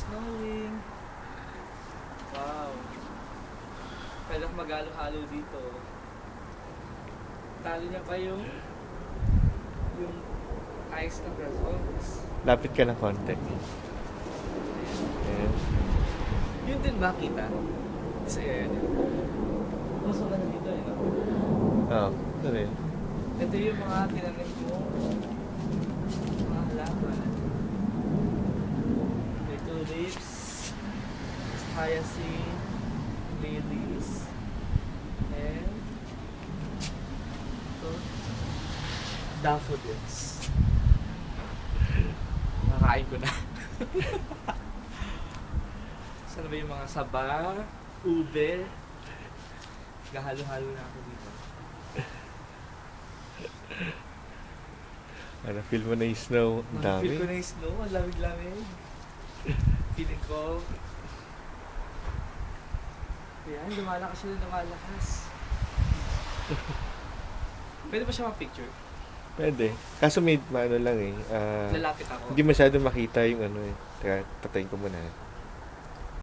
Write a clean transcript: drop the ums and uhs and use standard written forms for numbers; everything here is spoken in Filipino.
snowing. Wow. Pwede ako mag-halo-halo dito. Talo niya pa yung ice ng Brazos. Lapit ka ng konti. Ayan. Yun din ba kita? Isa yan. Gusto ka na dito eh, no? Oo, ito rin. Ito yung mga tinanim mo. Mga halaman. May tulips, hyacinth, lilies, and ito, daffodils. Nakakain ko na. Saan ba yung mga saba, ube? Gahalo-halo na ako dito. Ano, feel mo na yung snow? Ang dami. Feel ko na yung snow, ang lamig-lamig. Feeling ko, ayan, lumalakas siya na lumalakas. Pwede ba siya ma-picture? Pwede. Kaso may ano lang eh. Lalapit ako. Hindi masyado makita yung ano eh. Teka, patayin ko muna.